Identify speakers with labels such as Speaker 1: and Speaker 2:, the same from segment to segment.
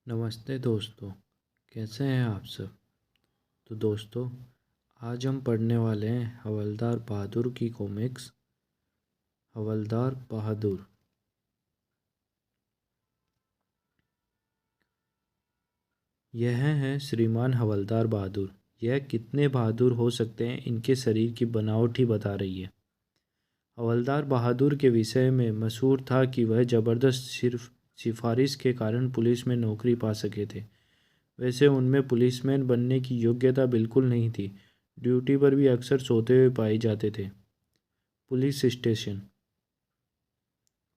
Speaker 1: नमस्ते दोस्तों, कैसे हैं आप सब। तो दोस्तों, आज हम पढ़ने वाले हैं हवलदार बहादुर की कॉमिक्स हवलदार बहादुर। यह हैं श्रीमान हवलदार बहादुर। यह कितने बहादुर हो सकते हैं, इनके शरीर की बनावट ही बता रही है। हवलदार बहादुर के विषय में मशहूर था कि वह ज़बरदस्त सिर्फ सिफारिश के कारण पुलिस में नौकरी पा सके थे। वैसे उनमें पुलिसमैन बनने की योग्यता बिल्कुल नहीं थी। ड्यूटी पर भी अक्सर सोते हुए पाए जाते थे। Police station.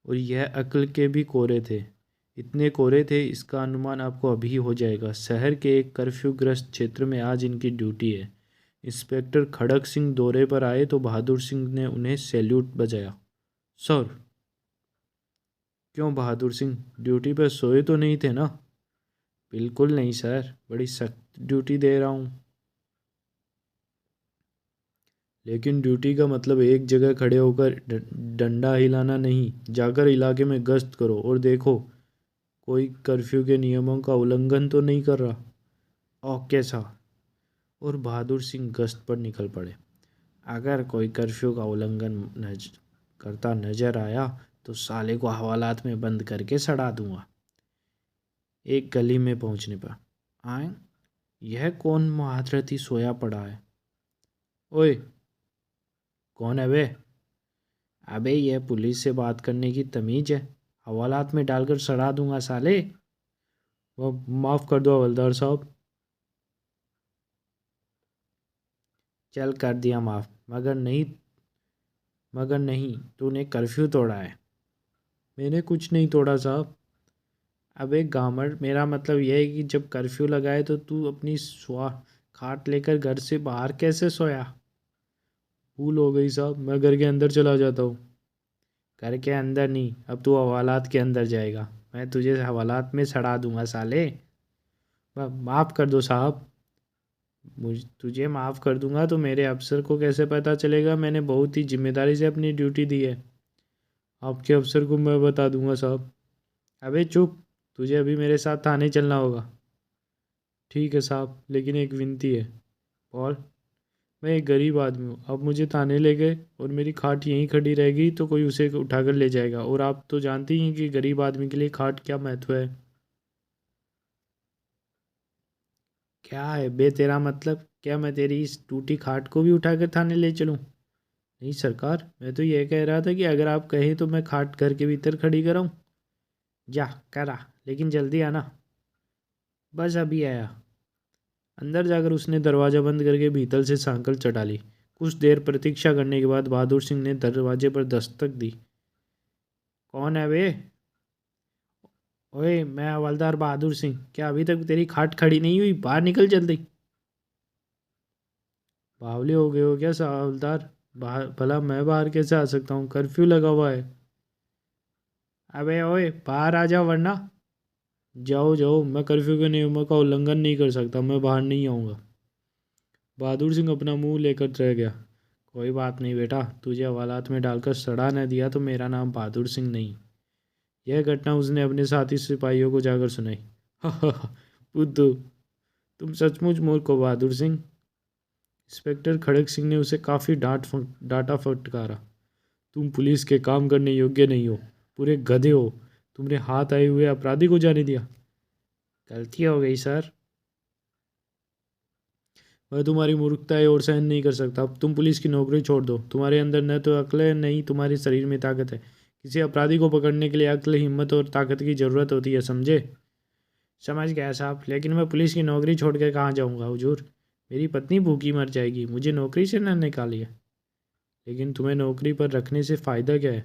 Speaker 1: और यह अक्ल के भी कोरे थे। इतने कोरे थे, इसका अनुमान आपको अभी हो जाएगा। शहर के एक कर्फ्यूग्रस्त क्षेत्र में आज इनकी ड्यूटी है। इंस्पेक्टर खड़क सिंह दौरे पर आए तो बहादुर सिंह ने उन्हें सैल्यूट बजाया। सर। क्यों बहादुर सिंह, ड्यूटी पर सोए तो नहीं थे ना। बिल्कुल नहीं सर, बड़ी सख्त ड्यूटी दे रहा हूँ। लेकिन ड्यूटी का मतलब एक जगह खड़े होकर डंडा हिलाना नहीं। जाकर इलाके में गश्त करो और देखो कोई कर्फ्यू के नियमों का उल्लंघन तो नहीं कर रहा। ओके साहब। और बहादुर सिंह गश्त पर निकल पड़े। अगर कोई कर्फ्यू का उल्लंघन करता नजर आया तो साले को हवालात में बंद करके सड़ा दूंगा। एक गली में पहुंचने पर आए, यह कौन महारथी सोया पड़ा है। ओए, कौन है बे। अबे यह पुलिस से बात करने की तमीज है। हवालात में डालकर सड़ा दूंगा साले। वो माफ़ कर दो हवलदार साहब। चल कर दिया माफ़, मगर नहीं तूने कर्फ्यू तोड़ा है। मैंने कुछ नहीं तोड़ा साहब। अबे गामड़, मेरा मतलब यह है कि जब कर्फ्यू लगाए तो तू अपनी स्वा खाट लेकर घर से बाहर कैसे सोया। भूल हो गई साहब, मैं घर के अंदर चला जाता हूँ। घर के अंदर नहीं, अब तू हवालात के अंदर जाएगा। मैं तुझे हवालात में सड़ा दूंगा साले। माफ़ कर दो साहब। मुझ तुझे माफ़ कर दूंगा तो मेरे अफसर को कैसे पता चलेगा। मैंने बहुत ही जिम्मेदारी से अपनी ड्यूटी दी है। आपके अफसर को मैं बता दूंगा साहब। अबे चुप, तुझे अभी मेरे साथ थाने चलना होगा। ठीक है साहब, लेकिन एक विनती है। और मैं एक गरीब आदमी हूँ, अब मुझे थाने ले गए और मेरी खाट यहीं खड़ी रहेगी तो कोई उसे उठाकर ले जाएगा। और आप तो जानती हैं कि गरीब आदमी के लिए खाट क्या महत्व है। क्या है बे तेरा मतलब, क्या मैं तेरी इस टूटी खाट को भी उठाकर थाने ले चलूँ। नहीं सरकार, मैं तो यह कह रहा था कि अगर आप कहें तो मैं खाट घर के भीतर खड़ी कराऊँ। जा करा, लेकिन जल्दी आना। बस अभी आया। अंदर जाकर उसने दरवाज़ा बंद करके भीतर से सांकल चढ़ा ली। कुछ देर प्रतीक्षा करने के बाद बहादुर सिंह ने दरवाजे पर दस्तक दी। कौन है बे। ओए, मैं हवलदार बहादुर सिंह। क्या अभी तक तेरी खाट खड़ी नहीं हुई, बाहर निकल जल्दी। बावले हो गए हो क्या हवलदार। बाहर भला मैं बाहर कैसे आ सकता हूँ, कर्फ्यू लगा हुआ है। अबे ओए, बाहर आ जाओ वरना। जाओ जाओ, मैं कर्फ्यू के नियमों का उल्लंघन नहीं कर सकता, मैं बाहर नहीं आऊँगा। बहादुर सिंह अपना मुंह लेकर रह गया। कोई बात नहीं बेटा, तुझे हवालात में डालकर सड़ा न दिया तो मेरा नाम बहादुर सिंह नहीं। यह घटना उसने अपने साथी सिपाहियों को जाकर सुनाई। बुद्धू, तुम सचमुच मूर्ख हो बहादुर सिंह। इंस्पेक्टर खड़क सिंह ने उसे काफ़ी डांटा फटकारा। तुम पुलिस के काम करने योग्य नहीं हो, पूरे गधे हो। तुमने हाथ आए हुए अपराधी को जाने दिया। गलती हो गई सर। मैं तुम्हारी मूर्खताएं और सहन नहीं कर सकता। अब तुम पुलिस की नौकरी छोड़ दो। तुम्हारे अंदर न तो अक्ल है, न ही तुम्हारे शरीर में ताकत है। किसी अपराधी को पकड़ने के लिए अक्ल, हिम्मत और ताकत की ज़रूरत होती है, समझे। समझ गया साहब, लेकिन मैं पुलिस की नौकरी छोड़ कर कहाँ जाऊँगा हुजूर। मेरी पत्नी भूखी मर जाएगी, मुझे नौकरी से न निकालिए। लेकिन तुम्हें नौकरी पर रखने से फ़ायदा क्या है।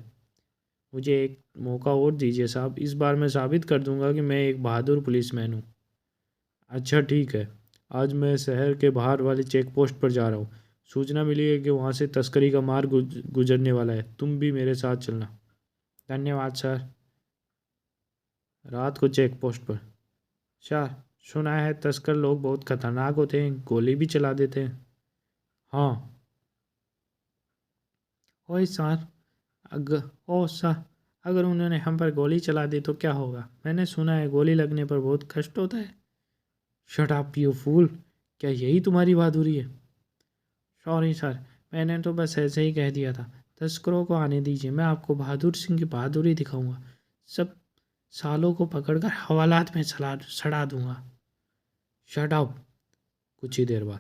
Speaker 1: मुझे एक मौका और दीजिए साहब, इस बार मैं साबित कर दूंगा कि मैं एक बहादुर पुलिसमैन हूँ। अच्छा ठीक है, आज मैं शहर के बाहर वाले चेक पोस्ट पर जा रहा हूँ। सूचना मिली है कि वहाँ से तस्करी का मार्ग गुजरने वाला है। तुम भी मेरे साथ चलना। धन्यवाद सर। रात को चेक पोस्ट पर। अच्छा, सुना है तस्कर लोग बहुत खतरनाक होते हैं, गोली भी चला देते हैं। हाँ। ओए सर, अगर ओ सर, अगर उन्होंने हम पर गोली चला दी तो क्या होगा? मैंने सुना है गोली लगने पर बहुत कष्ट होता है। शट अप यू फूल, क्या यही तुम्हारी बहादुरी है? सॉरी सर, मैंने तो बस ऐसे ही कह दिया था। तस्करों को आने दीजिए, मैं आपको बहादुर सिंह की बहादुरी दिखाऊंगा। सब सालों को पकड़कर हवालात में सड़ा दूंगा। Shut up. कुछ ही देर बाद,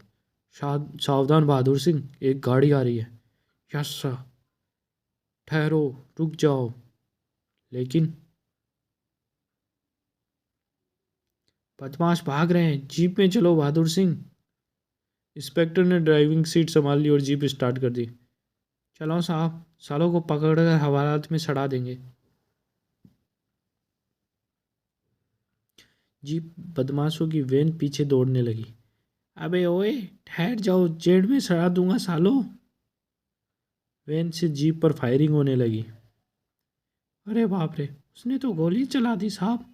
Speaker 1: सावधान बहादुर सिंह, एक गाड़ी आ रही है। Yes sir. ठहरो, रुक जाओ। लेकिन बदमाश भाग रहे हैं, जीप में चलो बहादुर सिंह। इंस्पेक्टर ने ड्राइविंग सीट संभाल ली और जीप स्टार्ट कर दी। चलो साहब, सालों को पकड़कर हवालात में सड़ा देंगे। जीप बदमाशों की वैन पीछे दौड़ने लगी। अबे ओए, ठहर जाओ, जेल में सड़ा दूंगा सालों। वैन से जीप पर फायरिंग होने लगी। अरे बाप रे, उसने तो गोली चला दी साहब।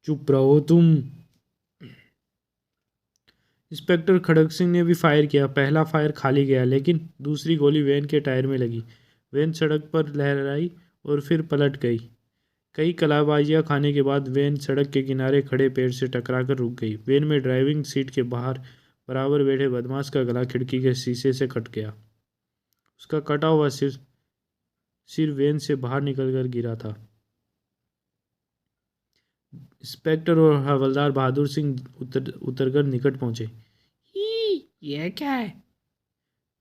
Speaker 1: चुप रहो तुम। इंस्पेक्टर खड़ग सिंह ने भी फायर किया। पहला फायर खाली गया, लेकिन दूसरी गोली वैन के टायर में लगी। वैन सड़क पर लहराई और फिर पलट गई। कई कलाबाजियां खाने के बाद वैन सड़क के किनारे खड़े पेड़ से टकराकर रुक गई। वैन में ड्राइविंग सीट के बाहर बराबर बैठे बदमाश का गला खिड़की के शीशे से कट गया। उसका कटा हुआ सिर वैन से बाहर निकलकर गिरा था। इंस्पेक्टर और हवलदार बहादुर सिंह उतरकर निकट पहुंचे। यह क्या है?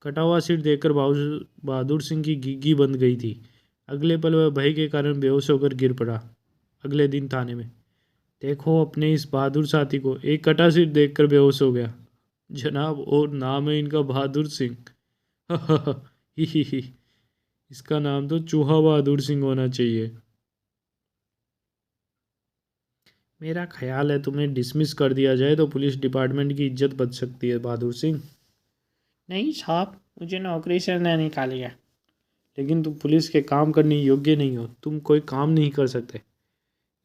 Speaker 1: कटा हुआ सिर देखकर बहादुर सिंह की गिग्गी बंद गई थी। अगले पल वह भय के कारण बेहोश होकर गिर पड़ा। अगले दिन थाने में, देखो अपने इस बहादुर साथी को, एक कटा सिर देखकर बेहोश हो गया। जनाब, और नाम है इनका बहादुर सिंह। ही। इसका नाम तो चूहा बहादुर सिंह होना चाहिए। मेरा ख्याल है तुम्हें डिसमिस कर दिया जाए तो पुलिस डिपार्टमेंट की इज्जत बच सकती है बहादुर सिंह। नहीं साहब, मुझे नौकरी से न निकालिए। लेकिन तुम पुलिस के काम करने योग्य नहीं हो, तुम कोई काम नहीं कर सकते।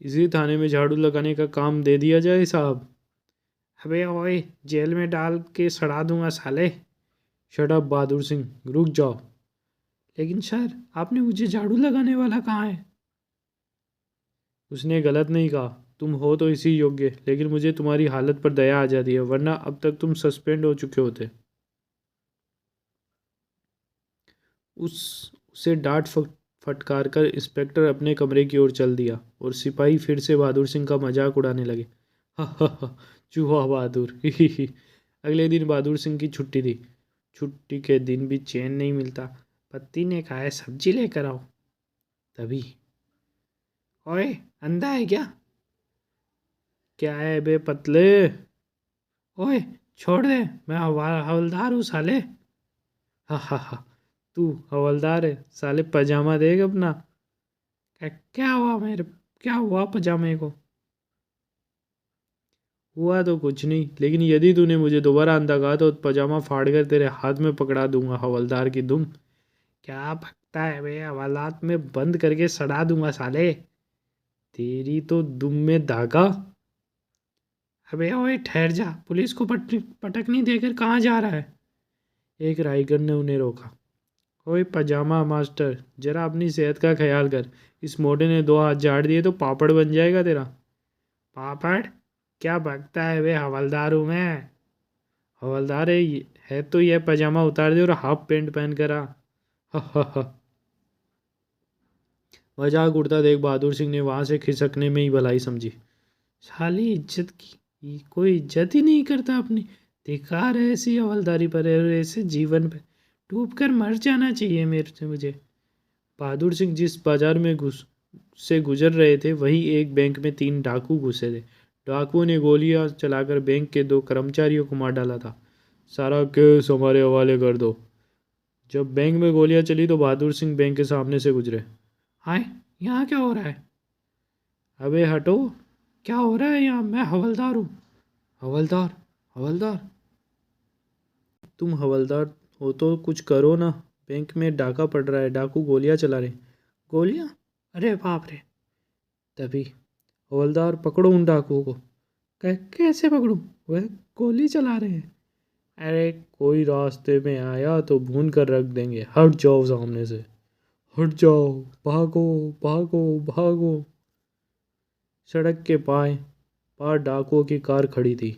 Speaker 1: इसी थाने में झाड़ू लगाने का काम दे दिया जाए साहब। अबे ओए, जेल में डाल के सड़ा दूंगा साले। शट अप बहादुर सिंह, रुक जाओ। लेकिन सर, आपने मुझे झाड़ू लगाने वाला कहा है? उसने गलत नहीं कहा। तुम हो तो इसी योग्य, लेकिन मुझे तुम्हारी हालत पर दया आ जाती है, वरना अब तक तुम सस्पेंड हो चुके होते। उसे डांट फटकार कर इंस्पेक्टर अपने कमरे की ओर चल दिया और सिपाही फिर से बहादुर सिंह का मजाक उड़ाने लगे। हा हा हा, चूहा बहादुर। ही। अगले दिन बहादुर सिंह की छुट्टी थी। छुट्टी के दिन भी चैन नहीं मिलता। पत्नी ने कहा है सब्जी लेकर आओ। तभी, ओए, अंधा है क्या? क्या है बे पतले? ओए, छोड़ दे, मैं हवलदार हूँ साले। हा हा हा, तू हवलदार है साले, पजामा देख अपना। क्या हुआ मेरे, क्या हुआ पजामे को? हुआ तो कुछ नहीं, लेकिन यदि तूने मुझे दोबारा अंधा कहा तो पजामा फाड़कर तेरे हाथ में पकड़ा दूंगा हवलदार की दुम। क्या भगता है बे, हवालात में बंद करके सड़ा दूंगा साले। तेरी तो दुम में धागा। अबे ओए, ठहर जा, पुलिस को पटकनी देकर कहाँ जा रहा है? एक राइगर ने उन्हें रोका। ओए पजामा मास्टर, जरा अपनी सेहत का ख्याल कर। इस मोटे ने दो हाथ झाड़ दिए तो पापड़ बन जाएगा तेरा। पापड़? क्या बकता है वे, हवलदार हूँ मैं। हवलदार है तो यह पजामा उतार दे और हाफ पैंट पहन कर आ। हा। मजाक उड़ता देख बहादुर सिंह ने वहां से खिसकने में ही भलाई समझी। साली इज्जत की कोई इज्जत ही नहीं करता अपनी। धिक्कार है ऐसी हवलदारी पर, ऐसे जीवन पे डूब कर मर जाना चाहिए मेरे से मुझे। बहादुर सिंह जिस बाजार में गुजर रहे थे, वहीं एक बैंक में 3 डाकू घुसे थे। डाकुओं ने गोलियां चलाकर बैंक के 2 कर्मचारियों को मार डाला था। सारा केस हमारे हवाले कर दो। जब बैंक में गोलियां चली तो बहादुर सिंह बैंक के सामने से गुजरे। हाय, यहाँ क्या हो रहा है? अबे हटो, क्या हो रहा है यहाँ? मैं हवलदार हूँ। हवलदार? हवलदार? तुम हवलदार हो तो कुछ करो ना। बैंक में डाका पड़ रहा है, डाकू गोलियां चला रहे। गोलियां? अरे बाप रे। तभी, हवलदार पकड़ो उन डाकुओं को। कैसे पकड़ूं? वह गोली चला रहे हैं। अरे कोई रास्ते में आया तो भून कर रख देंगे, हट जाओ सामने से। हट जाओ, भागो भागो भागो। सड़क के पार डाकुओं की कार खड़ी थी।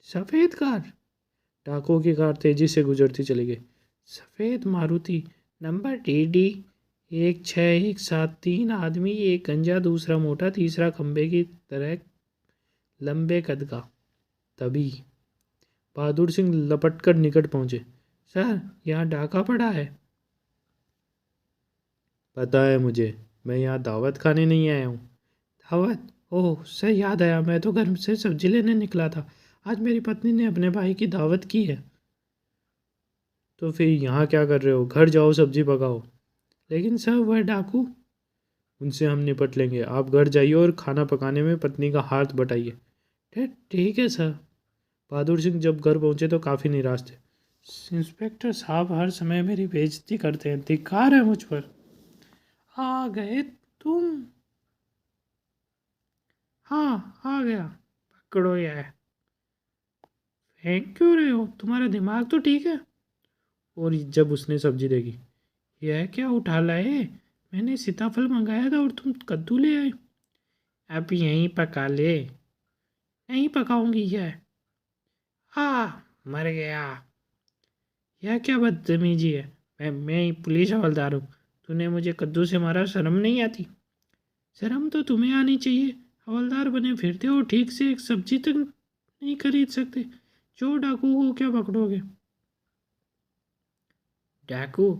Speaker 1: सफ़ेद कार। डाकुओं की कार तेजी से गुजरती चली गई। सफ़ेद मारुति, नंबर DD 16173। आदमी, एक गंजा, दूसरा मोटा, तीसरा खंबे की तरह लंबे कद का। तभी बहादुर सिंह लपटकर निकट पहुंचे। सर, यहाँ डाका पड़ा है। पता है मुझे, मैं यहाँ दावत खाने नहीं आया हूँ। दावत? ओह सर, याद आया, मैं तो घर से सब्जी लेने निकला था। आज मेरी पत्नी ने अपने भाई की दावत की है। तो फिर यहाँ क्या कर रहे हो? घर जाओ, सब्जी पकाओ। लेकिन सर, वह डाकू। उनसे हम निपट लेंगे। आप घर जाइए और खाना पकाने में पत्नी का हाथ बटाइए। ठीक है सर। बहादुर सिंह जब घर पहुंचे तो काफ़ी निराश थे। इंस्पेक्टर साहब हर समय मेरी बेइज्जती करते हैं, धिक्कार है मुझ पर। आ गए तुम? हाँ, आ गया। पकड़ो यह। फेंक क्यों रहे हो? तुम्हारा दिमाग तो ठीक है। और जब उसने सब्जी देखी, यह क्या उठा लाए? मैंने सीताफल मंगाया था और तुम कद्दू ले आए। अब यहीं पका ले। नहीं पकाऊंगी यह। मर गया। यह क्या बदतमीजी है? मैं पुलिस हवलदार हूँ। तूने मुझे कद्दू से मारा, शर्म नहीं आती? शर्म तो तुम्हें आनी चाहिए। हवलदार बने फिरते हो, ठीक से एक सब्जी तक नहीं खरीद सकते। चोर डाकू को क्या पकड़ोगे? डाकू?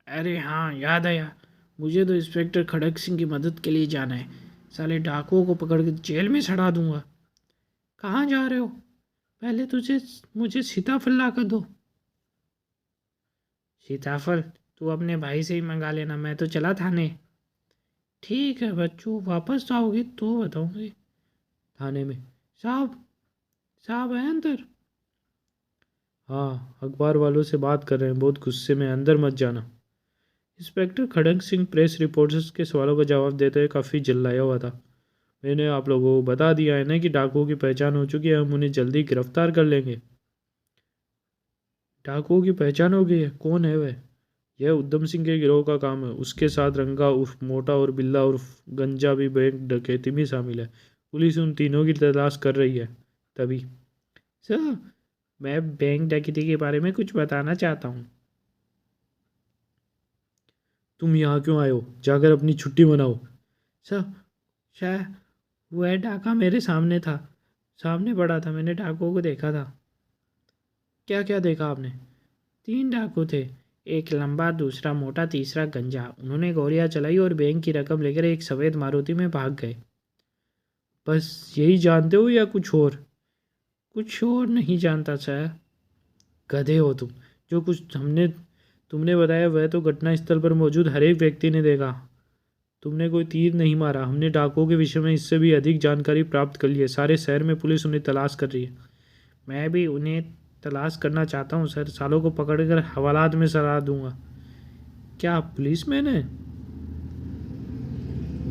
Speaker 1: अरे हाँ, याद आया। मुझे तो इंस्पेक्टर खड़क सिंह की मदद के लिए जाना है। साले डाकुओं को पकड़ के जेल में सड़ा दूंगा। कहाँ जा रहे हो? पहले मुझे सीताफल ला कर दो। सीताफल तू अपने भाई से ही मंगा लेना, मैं तो चला थाने। ठीक है बच्चों, वापस आओगे तो बताऊंगी। थाने में। साहब, साहब है अंदर? हाँ, अखबार वालों से बात कर रहे हैं, बहुत गुस्से में, अंदर मत जाना। इंस्पेक्टर खड़क सिंह प्रेस रिपोर्टर्स के सवालों का जवाब देते हुए काफ़ी चिल्लाया हुआ था। मैंने आप लोगों को बता दिया है ना कि डाकुओं की पहचान हो चुकी है, हम उन्हें जल्दी गिरफ्तार कर लेंगे। डाकुओं की पहचान हो गई है? कौन है वह? यह उद्यम सिंह के गिरोह का काम है। उसके साथ रंगा उर्फ मोटा और बिल्ला उर्फ गंजा भी बैंक डकैती में शामिल है। पुलिस उन तीनों की तलाश कर रही है। तभी सर, मैं बैंक डकैती के बारे में कुछ बताना चाहता हूँ। तुम यहाँ क्यों आए हो? जाकर अपनी छुट्टी मनाओ। सर, शायद वह डाका मेरे सामने था, सामने पड़ा था, मैंने डाकुओं को देखा था। क्या क्या देखा आपने? 3 डाकू थे, एक लंबा, दूसरा मोटा, तीसरा गंजा। उन्होंने गोलियां चलाई और बैंक की रकम लेकर एक सफ़ेद मारुति में भाग गए। बस यही जानते हो या कुछ और? कुछ और नहीं जानता सर। गधे हो तुम। जो कुछ हमने तुमने बताया वह तो घटना स्थल पर मौजूद हर एक व्यक्ति ने देखा। तुमने कोई तीर नहीं मारा। हमने डाकुओं के विषय में इससे भी अधिक जानकारी प्राप्त कर ली है। सारे शहर में पुलिस उन्हें तलाश कर रही है। मैं भी उन्हें तलाश करना चाहता हूँ सर। सालों को पकड़कर हवालात में सड़ा दूंगा। क्या आप पुलिस मैन हैं?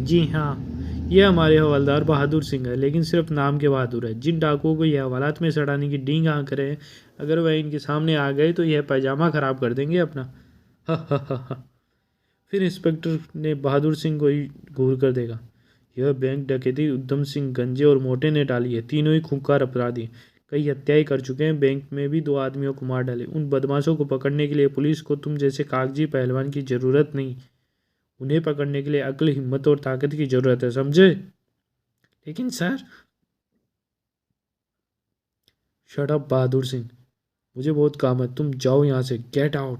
Speaker 1: जी हाँ, ये हमारे हवलदार बहादुर सिंह है, लेकिन सिर्फ नाम के बहादुर है। जिन डाकुओं को यह हवालात में सड़ाने की डींग हाँक रहे हैं, अगर वह इनके सामने आ गए तो यह पैजामा खराब कर देंगे अपना। हा हा हा हा। फिर इंस्पेक्टर ने बहादुर सिंह को ही घूर कर देखा। यह बैंक डकैती उद्यम सिंह, गंजे और मोटे ने डाली है। तीनों ही खूंखार अपराधी, कई हत्याएं कर चुके हैं। बैंक में भी 2 आदमियों को मार डाले। उन बदमाशों को पकड़ने के लिए पुलिस को तुम जैसे कागजी पहलवान की जरूरत नहीं। उन्हें पकड़ने के लिए अक्ल, हिम्मत और ताकत की जरूरत है, समझे? लेकिन sir. Shut up Bahadur Singh, मुझे बहुत काम है, तुम जाओ यहाँ से, गेट आउट।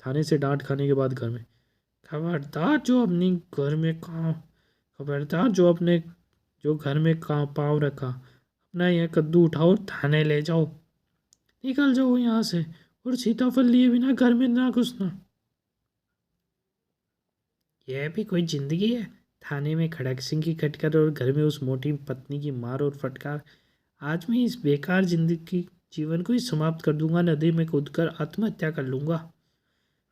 Speaker 1: थाने से डांट खाने के बाद घर में। खबरदार जो अपनी घर में काम खबरदार जो घर में काम पाँव रखा, अपना यह कद्दू उठाओ और थाने ले जाओ। निकल जाओ यहाँ से, और सीताफल लिए बिना घर में ना घुसना। यह भी कोई जिंदगी है? थाने में खड़क सिंह की खटखट और घर में उस मोटी पत्नी की मार और फटकार। आज मैं इस बेकार जिंदगी जीवन को ही समाप्त कर दूंगा। नदी में कूदकर आत्महत्या कर लूंगा।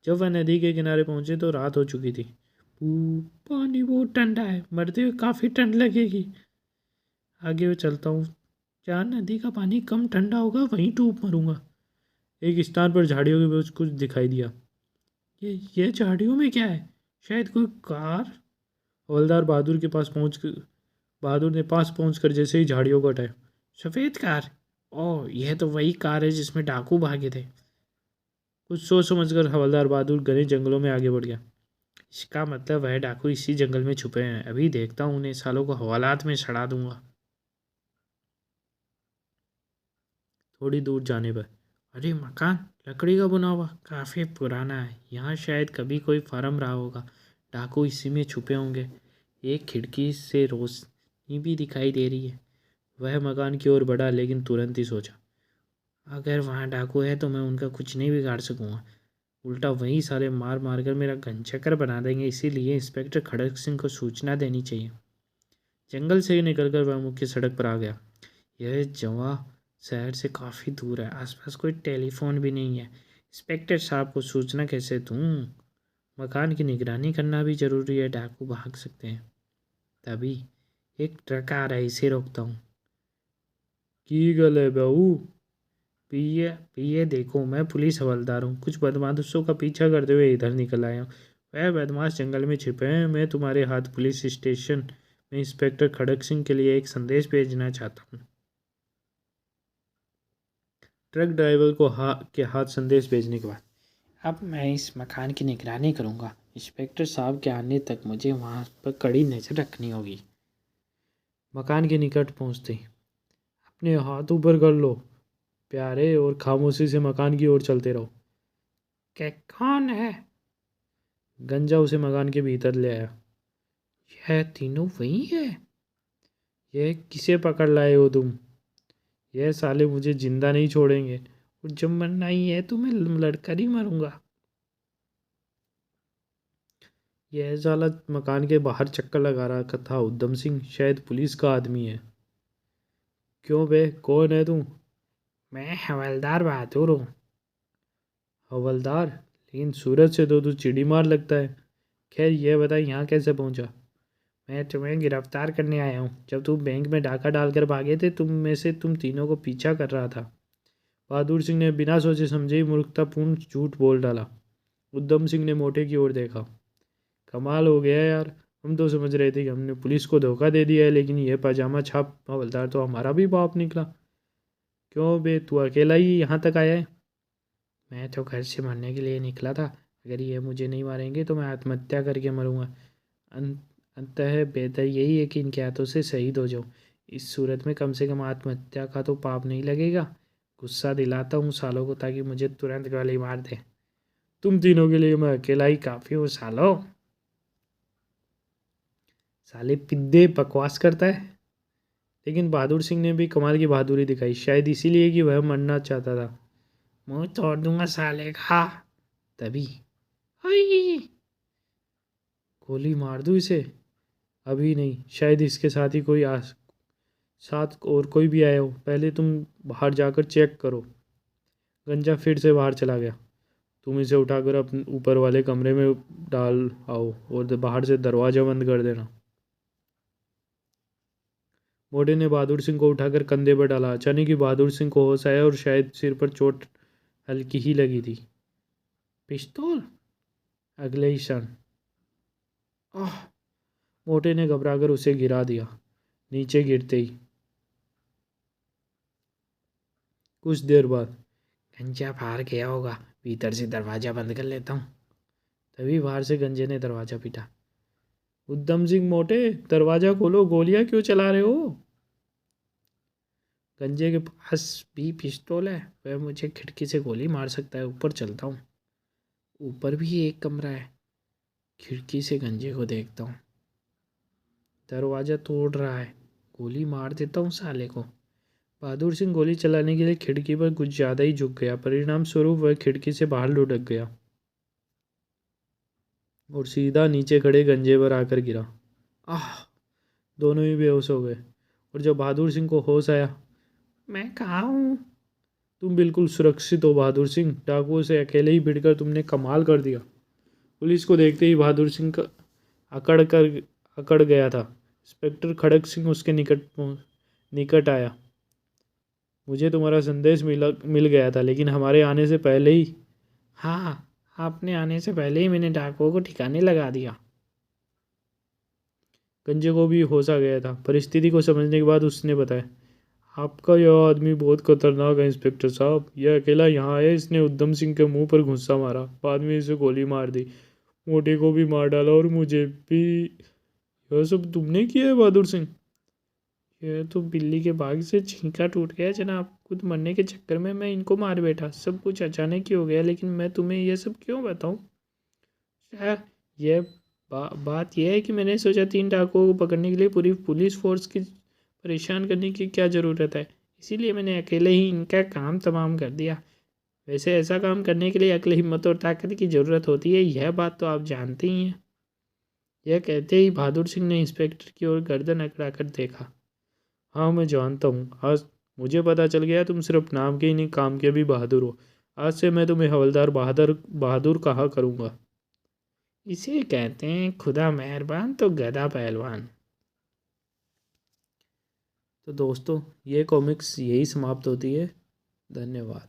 Speaker 1: जब वह नदी के किनारे पहुंचे तो रात हो चुकी थी। पानी बहुत ठंडा है, मरते हुए काफ़ी ठंड लगेगी। आगे मैं चलता हूँ, जहाँ नदी का पानी कम ठंडा होगा वहीं डूब मरूंगा। एक स्थान पर झाड़ियों के बीच कुछ दिखाई दिया। ये झाड़ियों में क्या है? शायद कोई कार। हवलदार बहादुर ने पास पहुंचकर जैसे ही झाड़ियों को हटाया। सफ़ेद कार। ओह, यह तो वही कार है जिसमें डाकू भागे थे। कुछ सोच समझकर हवलदार बहादुर घने जंगलों में आगे बढ़ गया। इसका मतलब वह डाकू इसी जंगल में छुपे हैं। अभी देखता हूँ, उन्हें सालों को हवालात में सड़ा दूंगा। थोड़ी दूर जाने पर, अरे मकान लकड़ी का बना हुआ, काफ़ी पुराना है। यहाँ शायद कभी कोई फार्म रहा होगा। डाकू इसी में छुपे होंगे। एक खिड़की से रोशनी भी दिखाई दे रही है। वह मकान की ओर बढ़ा, लेकिन तुरंत ही सोचा, अगर वहाँ डाकू है तो मैं उनका कुछ नहीं बिगाड़ सकूँगा। उल्टा वही सारे मार मार कर मेरा घनचक्कर बना देंगे। इसीलिए इंस्पेक्टर खड़क सिंह को सूचना देनी चाहिए। जंगल से निकलकर वह मुख्य सड़क पर आ गया। यह जवा शहर से काफ़ी दूर है। आसपास कोई टेलीफोन भी नहीं है। इंस्पेक्टर साहब को सूचना कैसे दूँ? मकान की निगरानी करना भी ज़रूरी है। डाकू भाग सकते हैं। तभी एक ट्रक आ रहा है, इसे रोकता हूँ। की गल है बहू? पिए पिए देखो, मैं पुलिस हवलदार हूँ। कुछ बदमाशों का पीछा करते हुए इधर निकल आया हूँ। वह बदमाश जंगल में छिपे हैं। मैं तुम्हारे हाथ पुलिस स्टेशन में इंस्पेक्टर खड़क सिंह के लिए एक संदेश भेजना चाहता हूँ। ट्रक ड्राइवर को के हाथ संदेश भेजने के बाद, अब मैं इस मकान की निगरानी करूँगा। इंस्पेक्टर साहब के आने तक मुझे वहाँ पर कड़ी नज़र रखनी होगी। मकान के निकट पहुँचते ही, अपने हाथ ऊपर कर लो प्यारे, और खामोशी से मकान की ओर चलते रहो। क्या कौन है? गंजा उसे मकान के भीतर ले आया। यह तीनों वही है। यह किसे पकड़ लाए हो तुम? यह साले मुझे जिंदा नहीं छोड़ेंगे, और जब मरना ही है तो मैं लड़कर ही मरूंगा। यह साला मकान के बाहर चक्कर लगा रहा था उद्यम सिंह, शायद पुलिस का आदमी है। क्यों बे, कौन है तू? मैं हवलदार बहादुर हूँ। हवलदार? लेकिन सूरज से तो तू चिड़ी मार लगता है। खैर, यह बता यहाँ कैसे पहुँचा? मैं तुम्हें गिरफ्तार करने आया हूँ। जब तुम बैंक में डाका डालकर भागे थे, तुम तीनों को पीछा कर रहा था। बहादुर सिंह ने बिना सोचे समझे ही मूर्खतापूर्ण झूठ बोल डाला। उद्यम सिंह ने मोटे की ओर देखा। कमाल हो गया यार, हम तो समझ रहे थे कि हमने पुलिस को धोखा दे दिया है, लेकिन यह पजामा छाप हवलदार तो हमारा भी बाप निकला। क्यों बे, तू अकेला ही यहाँ तक आया है? मैं तो घर से मरने के लिए निकला था। अगर ये मुझे नहीं मारेंगे तो मैं आत्महत्या करके मरूंगा। अंततः बेहतर यही है कि इनके हाथों से शहीद हो जाऊं। इस सूरत में कम से कम आत्महत्या का तो पाप नहीं लगेगा। गुस्सा दिलाता हूँ सालों को, ताकि मुझे तुरंत गोली मार दे। तुम तीनों के लिए मैं अकेला ही काफ़ी हूँ सालो। साले पिद्दे बकवास करता है। लेकिन बहादुर सिंह ने भी कमाल की बहादुरी दिखाई, शायद इसीलिए कि वह मरना चाहता था। मुंह तोड़ दूंगा साले का। तभी, हाय, गोली मार दूँ इसे? अभी नहीं, शायद इसके साथ ही साथ और कोई भी आया हो। पहले तुम बाहर जाकर चेक करो। गंजा फिर से बाहर चला गया। तुम इसे उठाकर अपने ऊपर वाले कमरे में डाल आओ, और बाहर से दरवाज़ा बंद कर देना। मोटे ने बहादुर सिंह को उठाकर कंधे पर डाला। अचानक ही बहादुर सिंह को होश आया, और शायद सिर पर चोट हल्की ही लगी थी। पिस्तौल? अगले ही क्षण, आह! मोटे ने घबराकर उसे गिरा दिया। नीचे गिरते ही कुछ देर बाद, गंजा बाहर गया होगा, भीतर से दरवाज़ा बंद कर लेता हूँ। तभी बाहर से गंजे ने दरवाज़ा पीटा। उद्यम सिंह, मोटे, दरवाज़ा खोलो, गोलियां क्यों चला रहे हो? गंजे के पास भी पिस्तौल है। वह मुझे खिड़की से गोली मार सकता है। ऊपर चलता हूँ। ऊपर भी एक कमरा है। खिड़की से गंजे को देखता हूँ। दरवाज़ा तोड़ रहा है। गोली मार देता हूँ साले को। बहादुर सिंह गोली चलाने के लिए खिड़की पर कुछ ज़्यादा ही झुक गया। परिणाम स्वरूप वह खिड़की से बाहर लुढ़क गया और सीधा नीचे खड़े गंजे पर आकर गिरा। आह! दोनों ही बेहोश हो गए। और जब बहादुर सिंह को होश आया, मैं कहाँ हूँ? तुम बिल्कुल सुरक्षित हो बहादुर सिंह। डाकुओं से अकेले ही भिड़कर तुमने कमाल कर दिया। पुलिस को देखते ही बहादुर सिंह का अकड़ गया था। इंस्पेक्टर खड़क सिंह उसके निकट आया। मुझे तुम्हारा संदेश मिल गया था, लेकिन हमारे आने से पहले ही, हाँ, आपने आने से पहले ही मैंने डाकुओं को ठिकाने लगा दिया। गंजे को भी होश आ गया था। परिस्थिति को समझने के बाद उसने बताया, आपका यह आदमी बहुत खतरनाक है इंस्पेक्टर साहब। यह अकेला यहाँ आया, इसने उद्धम सिंह के मुंह पर घुस्सा मारा, बाद में इसे गोली मार दी, मोटे को भी मार डाला और मुझे भी। यह सब तुमने किया है बहादुर सिंह? यह तो बिल्ली के भाग से छींका टूट गया जनाब। खुद मरने के चक्कर में मैं इनको मार बैठा। सब कुछ अचानक ही हो गया, लेकिन मैं तुम्हें यह सब क्यों बताऊं? यह बात यह है कि मैंने सोचा 3 डाकुओं को पकड़ने के लिए पूरी पुलिस फोर्स की परेशान करने की क्या ज़रूरत है, इसीलिए मैंने अकेले ही इनका काम तमाम कर दिया। वैसे ऐसा काम करने के लिए अक्ल, हिम्मत और ताकत की ज़रूरत होती है, यह बात तो आप जानते ही हैं। यह कहते ही बहादुर सिंह ने इंस्पेक्टर की ओर गर्दन अकड़ा कर देखा। हाँ, मैं जानता हूँ। आज मुझे पता चल गया तुम सिर्फ नाम के ही नहीं, काम के भी बहादुर हो। आज से मैं तुम्हें हवलदार बहादुर बहादुर कहा करूँगा। इसे कहते हैं खुदा मेहरबान तो गधा पहलवान। तो दोस्तों, ये कॉमिक्स यही समाप्त होती है। धन्यवाद।